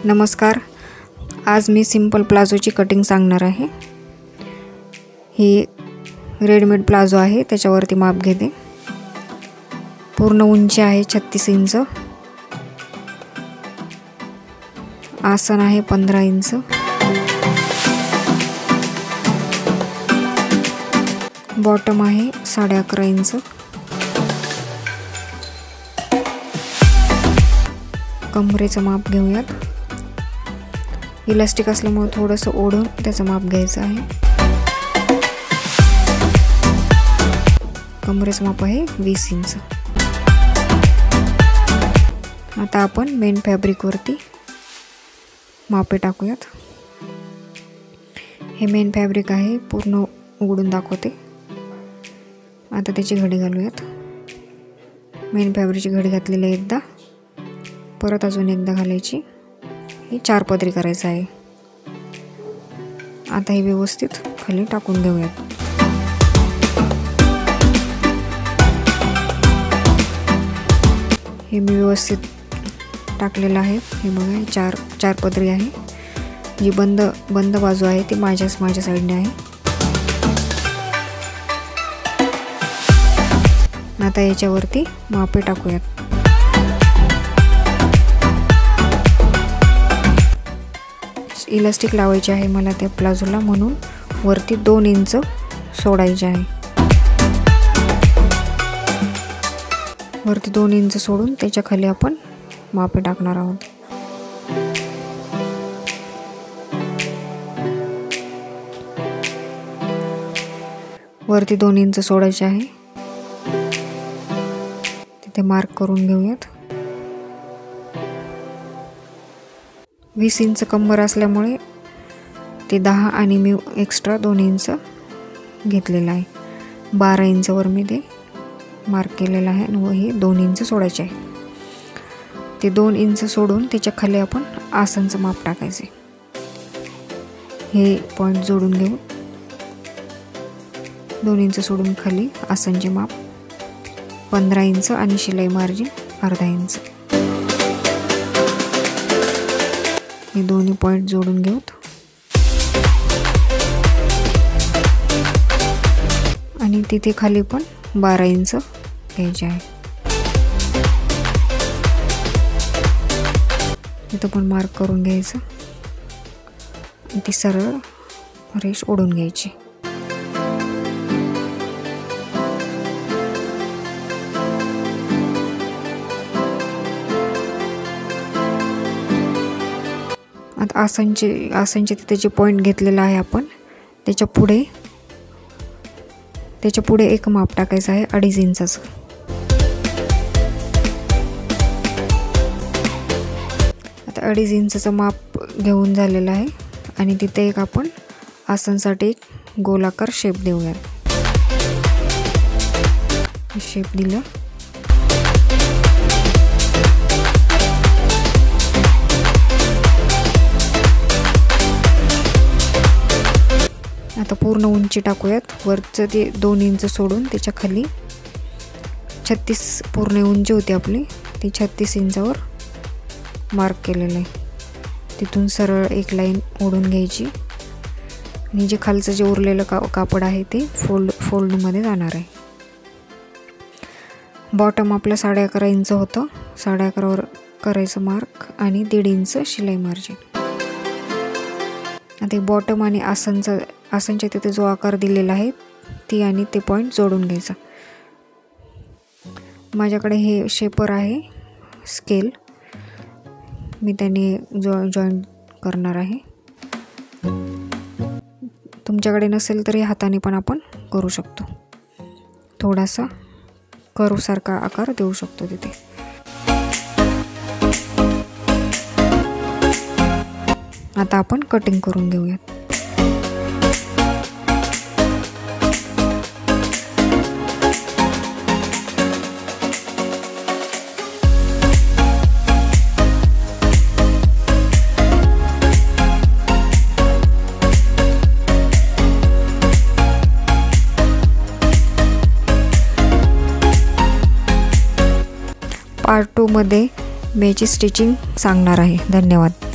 नमस्कार. आज मी simple प्लाझोची cutting सांगणार आहे. ही रेडीमेड प्लाझो आहे, त्याच्यावरती माप घेते. पूर्ण उंची आहे 36 इंच, आसन आहे 15 इंच, बॉटम आहे 11.5 इंच, कमरेचं माप घेऊयात. इलास्टिक असल्यामुळे थोडंसं ओढून त्याचं माप घ्यायचं आहे. कमरेचं माप आहे 20 इंच. आता आपण मेन फॅब्रिकवरती मापे टाकूयात. हे मेन फॅब्रिक आहे, पूर्ण उघडून दाखवते. आता त्याची घडी घालूयात. मेन फॅब्रिकची घडी घातलेली आहे एकदा, परत अजून एकदा घालायची. ही 4 पदरी करायचं आहे. आता हे व्यवस्थित खाली टाकून घेऊयात. हे मी व्यवस्थित टाकलेलं आहे. हे बघा, 4 पदरी आहे. जी बंद बाजू आहे ती माझ्या साईडने आहे. आता याच्यावरती मापे टाकूयात. इलास्टिक लावायचे आहे मला त्या प्लाझोला, म्हणून वरती 2 इंच सोडायचे आहे. वरती 2 इंच सोडून त्याच्या खाली आपण मापे टाकणार आहोत. वरती 2 इंच सोडायचे आहे. तिथे मार्क करून घेऊयात. 20 इंच कंबर असल्यामुळे ते 10 आणि मी एक्स्ट्रा 2 इंच घेतलेला आहे. 12 इंचवर मी ते मार्क केलेलं आहे व हे 2 इंच सोडायचे आहे. ते 2 इंच सोडून त्याच्या खाली आपण आसनचं माप टाकायचे. हे पॉईंट जोडून घेऊ. 2 इंच सोडून खाली आसनचे माप 15 इंच आणि शिलाई मार्जिन अर्धा इंच. हे दोन्ही पॉईंट जोडून घेऊत आणि तिथे खाली पण 12 इंच घ्यायचे आहे. इथं पण मार्क करून घ्यायचं. ती सरळ रेष ओढून घ्यायची. आता आसनचे तिथे जे पॉईंट घेतलेला आहे आपण, त्याच्या पुढे एक माप टाकायचं आहे 2.5 इंचाचं. आता 2.5 इंचाचं माप घेऊन झालेलं आहे आणि तिथे एक आपण आसनसाठी एक गोलाकार शेप देऊया. शेप दिलं. आता पूर्ण उंची टाकूयात. वरचं ते 2 इंच सोडून त्याच्या खाली 36 पूर्ण उंची होती आपली, ती 36 इंचावर मार्क केलेलं आहे. तिथून सरळ एक लाईन ओढून घ्यायची आणि जे खालचं जे उरलेलं कापड आहे ते फोल्डमध्ये जाणार आहे. बॉटम आपलं 11.5 इंच होतं. 11.5वर करायचं मार्क आणि 1.5 इंच शिलाई मार्जिन. आता बॉटम आणि आसनच्या तिथे जो आकार दिलेला आहे ती आणि ते पॉईंट जोडून घ्यायचा. माझ्याकडे हे शेपर आहे स्केल, मी त्याने जॉईंट करणार आहे. तुमच्याकडे नसेल तरी हाताने पण आपण करू शकतो. थोडासा कर्वसारखा आकार देऊ शकतो तिथे. आता आपण कटिंग करून घेऊयात. पार्ट 2 मध्ये मी याची स्टिचिंग सांगणार आहे. धन्यवाद.